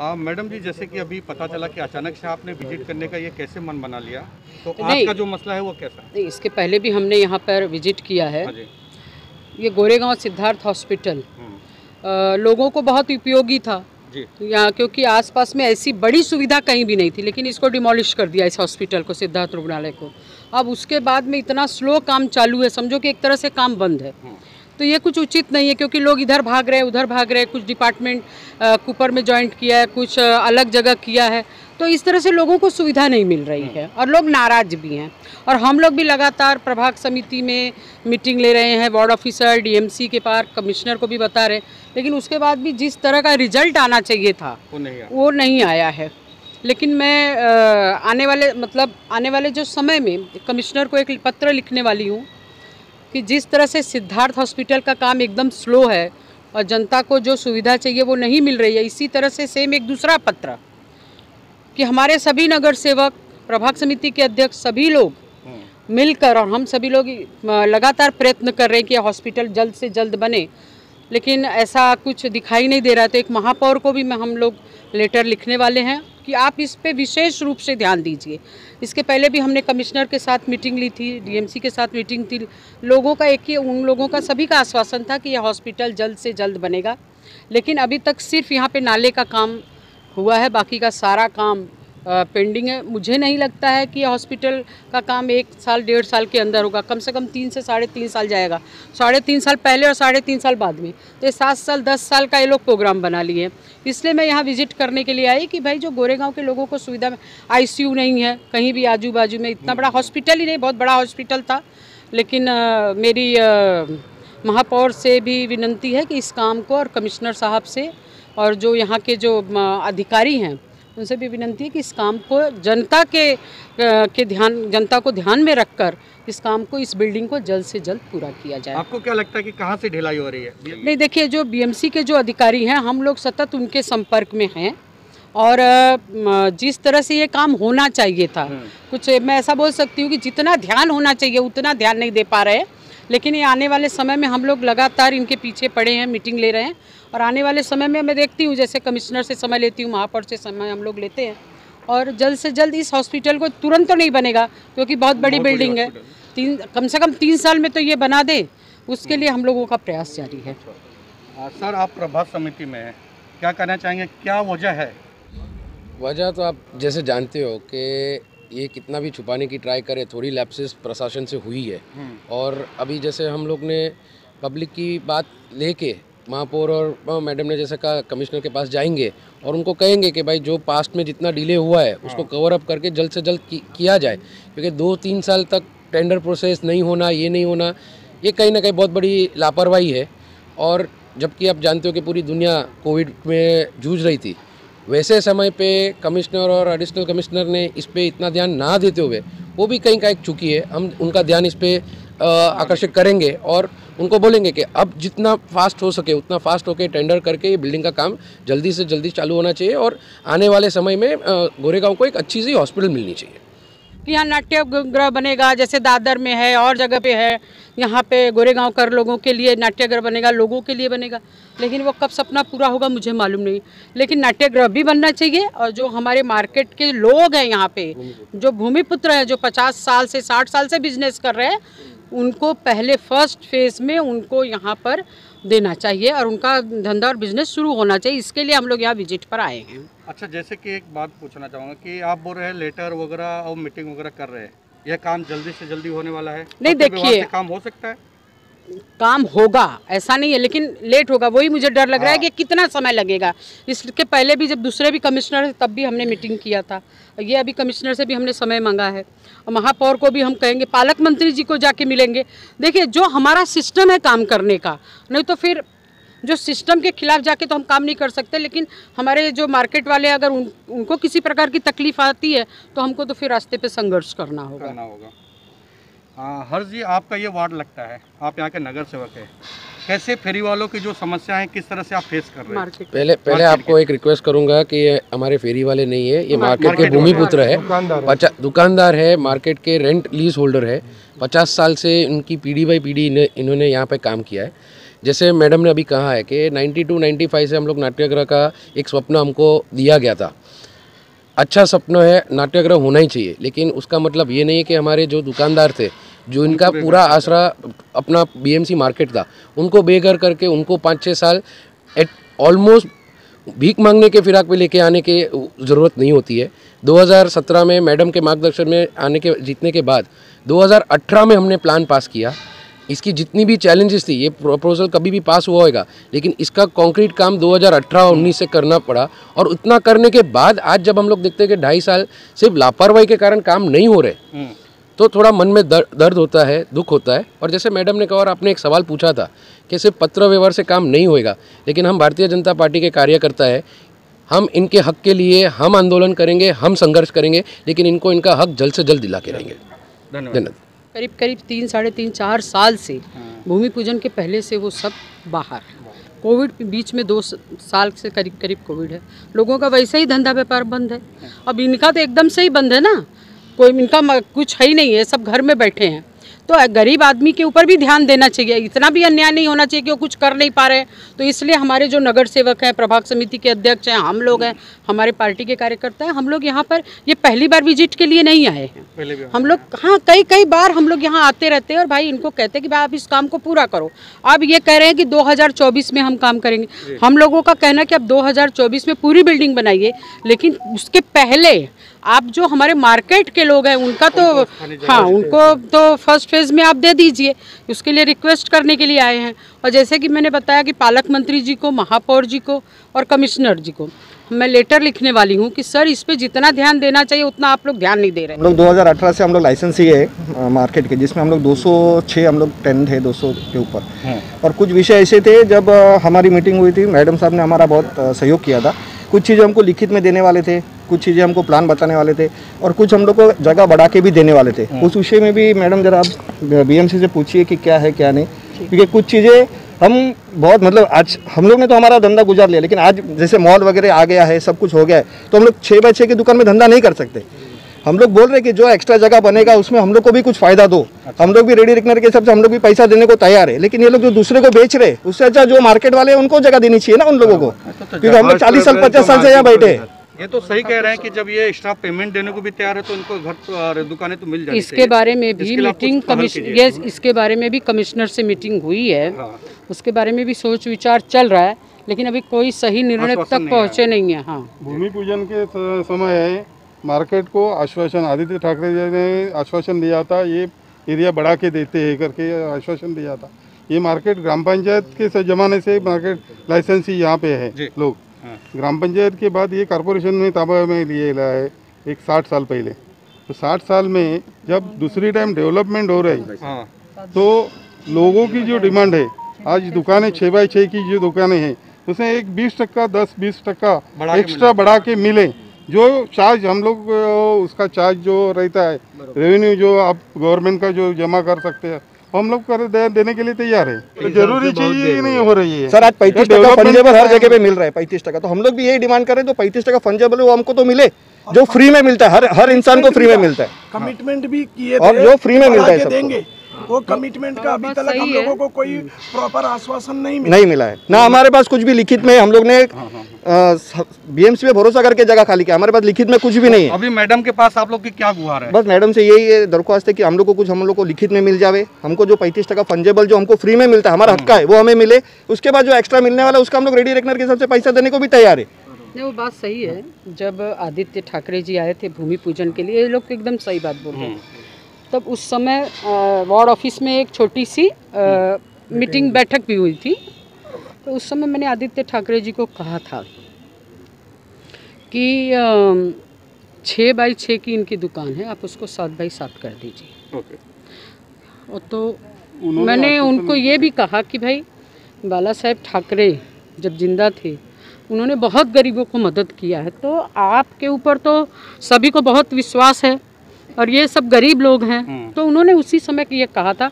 Madam जी, जैसे कि अभी पता चला कि अचानक से आपने विजिट करने का ये कैसे मन बना लिया, तो नहीं, आज का जो मसला है वो कैसा है? नहीं, इसके पहले भी हमने यहाँ पर विजिट किया है। हाँ जी। ये गोरेगांव सिद्धार्थ हॉस्पिटल लोगों को बहुत उपयोगी था जी। यहाँ, क्योंकि आसपास में ऐसी बड़ी सुविधा कहीं भी नहीं थी, लेकिन इसको डिमोलिश कर दिया इस हॉस्पिटल को, सिद्धार्थ रुग्णालय को। अब उसके बाद में इतना स्लो काम चालू है, समझो कि एक तरह से काम बंद है। तो ये कुछ उचित नहीं है, क्योंकि लोग इधर भाग रहे हैं उधर भाग रहे हैं, कुछ डिपार्टमेंट कुपर में ज्वाइंट किया है, कुछ अलग जगह किया है, तो इस तरह से लोगों को सुविधा नहीं मिल रही है और लोग नाराज भी हैं। और हम लोग भी लगातार प्रभाग समिति में मीटिंग ले रहे हैं, वार्ड ऑफिसर, डीएमसी के पास, कमिश्नर को भी बता रहे हैं, लेकिन उसके बाद भी जिस तरह का रिजल्ट आना चाहिए था वो नहीं आया है। लेकिन मैं आने वाले जो समय में कमिश्नर को एक पत्र लिखने वाली हूँ कि जिस तरह से सिद्धार्थ हॉस्पिटल का काम एकदम स्लो है और जनता को जो सुविधा चाहिए वो नहीं मिल रही है, इसी तरह से सेम एक दूसरा पत्र कि हमारे सभी नगर सेवक, प्रभाग समिति के अध्यक्ष, सभी लोग मिलकर, और हम सभी लोग लगातार प्रयत्न कर रहे हैं कि हॉस्पिटल जल्द से जल्द बने, लेकिन ऐसा कुछ दिखाई नहीं दे रहा है। तो एक महापौर को भी हम लोग लेटर लिखने वाले हैं कि आप इस पे विशेष रूप से ध्यान दीजिए। इसके पहले भी हमने कमिश्नर के साथ मीटिंग ली थी, डीएमसी के साथ मीटिंग थी। लोगों का उन लोगों का सभी का आश्वासन था कि यह हॉस्पिटल जल्द से जल्द बनेगा, लेकिन अभी तक सिर्फ यहाँ पे नाले का काम हुआ है, बाकी का सारा काम पेंडिंग है। मुझे नहीं लगता है कि हॉस्पिटल का काम 1 साल 1.5 साल के अंदर होगा, कम से कम 3 से 3.5 साल जाएगा, 3.5 साल पहले और 3.5 साल बाद में, तो ये 7 साल 10 साल का ये लोग प्रोग्राम बना लिए हैं। इसलिए मैं यहाँ विजिट करने के लिए आई कि भाई जो गोरेगांव के लोगों को सुविधा में आईसीयू नहीं है कहीं भी आजू बाजू में, इतना बड़ा हॉस्पिटल ही नहीं, बहुत बड़ा हॉस्पिटल था, लेकिन मेरी महापौर से भी विनती है कि इस काम को, और कमिश्नर साहब से और जो यहाँ के जो अधिकारी हैं उनसे भी विनती है कि इस काम को जनता को ध्यान में रखकर इस काम को, इस बिल्डिंग को जल्द से जल्द पूरा किया जाए। आपको क्या लगता है कि कहाँ से ढिलाई हो रही है? नहीं, देखिए, जो बीएमसी के जो अधिकारी हैं, हम लोग सतत उनके संपर्क में हैं, और जिस तरह से ये काम होना चाहिए था, कुछ मैं ऐसा बोल सकती हूँ कि जितना ध्यान होना चाहिए उतना ध्यान नहीं दे पा रहे हैं, लेकिन ये आने वाले समय में हम लोग लगातार इनके पीछे पड़े हैं, मीटिंग ले रहे हैं, और आने वाले समय में मैं देखती हूँ, जैसे कमिश्नर से समय लेती हूँ, महापौर से समय हम लोग लेते हैं, और जल्द से जल्द इस हॉस्पिटल को, तुरंत तो नहीं बनेगा क्योंकि बहुत बड़ी बिल्डिंग है, कम से कम 3 साल में तो ये बना दे, उसके लिए हम लोगों का प्रयास जारी है। सर, आप प्रभाग समिति में हैं, क्या कहना चाहेंगे, क्या वजह है? वजह तो आप जैसे जानते हो कि ये कितना भी छुपाने की ट्राई करे, थोड़ी लैप्सेस प्रशासन से हुई है, और अभी जैसे हम लोग ने पब्लिक की बात लेके महापौर और मैडम ने जैसे कहा, कमिश्नर के पास जाएंगे और उनको कहेंगे कि भाई जो पास्ट में जितना डिले हुआ है उसको कवर अप करके जल्द से जल्द किया जाए, क्योंकि 2-3 साल तक टेंडर प्रोसेस नहीं होना, ये नहीं होना, ये कहीं ना कहीं बहुत बड़ी लापरवाही है। और जबकि आप जानते हो कि पूरी दुनिया कोविड में जूझ रही थी, वैसे समय पे कमिश्नर और एडिशनल कमिश्नर ने इस पे इतना ध्यान ना देते हुए वो भी कहीं का एक चूकी है। हम उनका ध्यान इस पे आकर्षित करेंगे और उनको बोलेंगे कि अब जितना फास्ट हो सके उतना फास्ट होके टेंडर करके ये बिल्डिंग का काम जल्दी से जल्दी चालू होना चाहिए, और आने वाले समय में गोरेगांव को एक अच्छी सी हॉस्पिटल मिलनी चाहिए। यहाँ नाट्य गृह बनेगा, जैसे दादर में है और जगह पे है, यहाँ पे गोरेगांव कर लोगों के लिए नाट्यगृह बनेगा, लोगों के लिए बनेगा, लेकिन वो कब सपना पूरा होगा मुझे मालूम नहीं, लेकिन नाट्यगृह भी बनना चाहिए। और जो हमारे मार्केट के लोग हैं यहाँ पे, जो भूमिपुत्र हैं, जो 50 साल से 60 साल से बिजनेस कर रहे हैं, उनको पहले फर्स्ट फेज में उनको यहाँ पर देना चाहिए और उनका धंधा और बिजनेस शुरू होना चाहिए। इसके लिए हम लोग यहाँ विजिट पर आए हैं। अच्छा, जैसे कि एक बात पूछना चाहूँगा कि आप बोल रहे हैं लेटर वगैरह और मीटिंग वगैरह कर रहे हैं, यह काम जल्दी से जल्दी होने वाला है? नहीं, देखिए, काम हो सकता है, काम होगा, ऐसा नहीं है, लेकिन लेट होगा, वही मुझे डर लग रहा है कि कितना समय लगेगा। इसके पहले भी जब दूसरे भी कमिश्नर थे तब भी हमने मीटिंग किया था, ये अभी कमिश्नर से भी हमने समय मांगा है, और महापौर को भी हम कहेंगे, पालक मंत्री जी को जाके मिलेंगे। देखिए, जो हमारा सिस्टम है काम करने का, नहीं तो फिर जो सिस्टम के खिलाफ जाके तो हम काम नहीं कर सकते, लेकिन हमारे जो मार्केट वाले अगर उनको किसी प्रकार की तकलीफ आती है तो हमको तो फिर रास्ते पे संघर्ष करना होगा। हर्ष जी, आपका ये वार्ड लगता है, आप यहाँ के नगर सेवक हैं, कैसे फेरी वालों की जो समस्या है किस तरह से आप फेस कर रहे हैं? पहले आपको एक रिक्वेस्ट करूंगा कि ये हमारे फेरी वाले नहीं है, ये मार्केट के भूमिपुत्र है, दुकानदार है, मार्केट के रेंट लीज होल्डर है, 50 साल से उनकी पीढ़ी बाई पीढ़ी इन्होंने यहाँ पे काम किया है। जैसे मैडम ने अभी कहा है कि 92-95 से हम लोग नाट्यगृह का एक स्वप्न हमको दिया गया था। अच्छा सपना है, नाट्यगृह होना ही चाहिए, लेकिन उसका मतलब ये नहीं है कि हमारे जो दुकानदार थे, जो इनका पूरा आसरा अपना बीएमसी मार्केट था, उनको बेघर करके उनको 5-6 साल एट ऑलमोस्ट भीख मांगने के फिराक पे लेके आने की ज़रूरत नहीं होती है। 2017 में मैडम के मार्गदर्शन में जीतने के बाद 2018 में हमने प्लान पास किया। इसकी जितनी भी चैलेंजेस थी, ये प्रपोजल कभी भी पास हुआ होगा, लेकिन इसका कॉन्क्रीट काम 2018-19 से करना पड़ा। और उतना करने के बाद आज जब हम लोग देखते हैं कि 2.5 साल सिर्फ लापरवाही के कारण काम नहीं हो रहे, तो थोड़ा मन में दर्द होता है, दुख होता है। और जैसे मैडम ने कहा और आपने एक सवाल पूछा था कि सिर्फ पत्र व्यवहार से काम नहीं होएगा, लेकिन हम भारतीय जनता पार्टी के कार्यकर्ता है, हम इनके हक के लिए हम आंदोलन करेंगे, हम संघर्ष करेंगे, लेकिन इनको इनका हक जल्द से जल्द दिला के रहेंगे। धन्यवाद। करीब 3, साढ़े 3, 4 साल से भूमि पूजन के पहले से वो सब बाहर। कोविड बीच में 2 साल से करीब कोविड है। लोगों का वैसे ही धंधा व्यापार बंद है। अब इनका तो एकदम से ही बंद है ना, कोई इनका कुछ है ही नहीं है, सब घर में बैठे हैं। तो गरीब आदमी के ऊपर भी ध्यान देना चाहिए, इतना भी अन्याय नहीं होना चाहिए कि वो कुछ कर नहीं पा रहे हैं। तो इसलिए हमारे जो नगर सेवक हैं, प्रभाग समिति के अध्यक्ष हैं, हम लोग हैं, हमारे पार्टी के कार्यकर्ता हैं, हम लोग यहाँ पर ये पहली बार विजिट के लिए नहीं आए हैं। हम लोग हाँ कई बार हम लोग यहाँ आते रहते हैं और भाई इनको कहते हैं कि भाई आप इस काम को पूरा करो। अब ये कह रहे हैं कि 2024 में हम काम करेंगे। हम लोगों का कहना है कि अब 2024 में पूरी बिल्डिंग बनाइए, लेकिन उसके पहले आप जो हमारे मार्केट के लोग हैं उनका तो हाँ उनको तो फर्स्ट फेज़ में आप दे दीजिए। उसके लिए रिक्वेस्ट करने के लिए आए हैं। और जैसे कि मैंने बताया कि पालक मंत्री जी को, महापौर जी को और कमिश्नर जी को मैं लेटर लिखने वाली हूँ कि सर इस पे जितना ध्यान देना चाहिए उतना आप लोग ध्यान नहीं दे रहे। हम लोग 2018 से हम लोग लाइसेंस ही है मार्केट के, जिसमें हम लोग 206 हम लोग टेंट है 200 के ऊपर। और कुछ विषय ऐसे थे, जब हमारी मीटिंग हुई थी मैडम साहब ने हमारा बहुत सहयोग किया था। कुछ चीज़ें हमको लिखित में देने वाले थे, कुछ चीज़ें हमको प्लान बताने वाले थे और कुछ हम लोग को जगह बढ़ा के भी देने वाले थे। उस विषय में भी मैडम जरा आप बीएमसी से पूछिए कि क्या है क्या नहीं, क्योंकि कुछ चीज़ें हम बहुत मतलब आज हम लोग ने तो हमारा धंधा गुजार लिया, लेकिन आज जैसे मॉल वगैरह आ गया है, सब कुछ हो गया है, तो हम लोग 6x6 की दुकान में धंधा नहीं कर सकते। हम लोग बोल रहे कि जो एक्स्ट्रा जगह बनेगा उसमें हम लोग को भी कुछ फायदा दो। हम लोग भी रेडी रिकनर के हिसाब से हम लोग भी पैसा देने को तैयार है, लेकिन ये लोग जो दूसरे को बेच रहे उससे अच्छा जो मार्केट वाले हैं उनको जगह देनी चाहिए ना उन लोगों को, क्योंकि हम लोग 40 साल 50 साल से यहाँ बैठे। ये तो सही कह रहे हैं कि जब ये एक्स्ट्रा पेमेंट देने को भी तैयार है तो इनको घर दुकानें तो मिल जाती। इसके बारे में भी मीटिंग इसके बारे में भी कमिश्नर से मीटिंग हुई है। उसके बारे में भी सोच विचार चल रहा है, लेकिन अभी कोई सही निर्णय तक पहुँचे नहीं है। हाँ, भूमि पूजन के समय मार्केट को आश्वासन आदित्य ठाकरे जी ने आश्वासन दिया था, ये एरिया बढ़ा के देते हैं करके आश्वासन दिया था। ये मार्केट ग्राम पंचायत के ज़माने से मार्केट लाइसेंस ही यहाँ पे है। लोग ग्राम पंचायत के बाद ये कॉरपोरेशन में ताबा में लिए ला है एक 60 साल पहले। तो 60 साल में जब दूसरी टाइम डेवलपमेंट हो रही तो लोगों की जो डिमांड है, आज दुकानें 6x6 की जो दुकानें हैं उसमें एक 20%, 10-20% एक्स्ट्रा बढ़ा के मिले। जो चार्ज हम लोग उसका चार्ज जो रहता है, रेवेन्यू जो आप गवर्नमेंट का जो जमा कर सकते हैं, हम लोग कर देने के लिए तैयार है। तो जरूरी चीज ये नहीं हो रही है सर। आज 35% फंजेबल हर जगह पे मिल रहा है 35%, तो हम लोग भी यही डिमांड करें तो 35% फंजेबल वो हमको तो मिले, जो फ्री में मिलता है, हर इंसान को फ्री में मिलता है। कमिटमेंट भी किए और जो फ्री में मिलता है सबको, वो कमिटमेंट का अभी तक हम लोगों को कोई प्रॉपर आश्वासन नहीं मिला है ना। हमारे पास कुछ भी लिखित में, हम लोग ने बीएमसी पे भरोसा करके जगह खाली किया, हमारे पास लिखित में कुछ भी नहीं है। अभी मैडम के पास आप लोग की क्या गुहार है? बस मैडम से यही दरख्वास्त है कि हम लोग को कुछ हम लोग को लिखित में मिल जावे, हमको जो 35% फंजेबल जो हमको फ्री में मिलता है, हमारा हक का है, वो हमें मिले। उसके बाद जो एक्स्ट्रा मिलने वाला उसका हम लोग रेडी रेकनर के हिसाब से पैसा देने को भी तैयार है। नहीं, वो बात सही है। जब आदित्य ठाकरे जी आए थे भूमि पूजन के लिए, ये लोग एकदम सही बात बोल रहे हैं। तब उस समय वार्ड ऑफिस में एक छोटी सी मीटिंग बैठक भी हुई थी। तो उस समय मैंने आदित्य ठाकरे जी को कहा था कि 6x6 की इनकी दुकान है, आप उसको 7x7 कर दीजिए। और तो मैंने उनको ये भी कहा कि भाई बाला साहेब ठाकरे जब जिंदा थे उन्होंने बहुत गरीबों को मदद किया है, तो आपके ऊपर तो सभी को बहुत विश्वास है और ये सब गरीब लोग हैं। तो उन्होंने उसी समय ये कहा था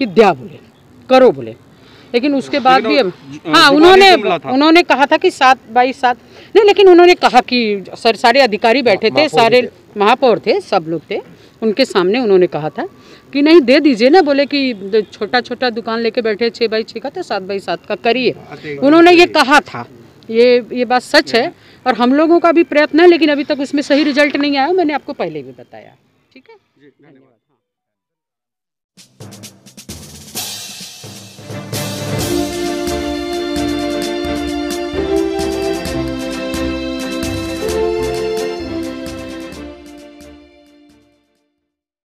कि द्या बोले, करो बोले। लेकिन उसके बाद भी अब हाँ उन्होंने कहा था कि 7x7 नहीं, लेकिन उन्होंने कहा कि सारे अधिकारी बैठे थे, सारे महापौर थे, सब लोग थे, उनके सामने उन्होंने कहा था कि नहीं दे दीजिए ना, बोले कि छोटा छोटा दुकान लेके बैठे 6 बाई 6 का तो 7 बाई 7 का करिए, उन्होंने ये कहा था। ये बात सच है और हम लोगों का भी प्रयत्न है, लेकिन अभी तक उसमें सही रिजल्ट नहीं आया, मैंने आपको पहले भी बताया। ठीक है, धन्यवाद।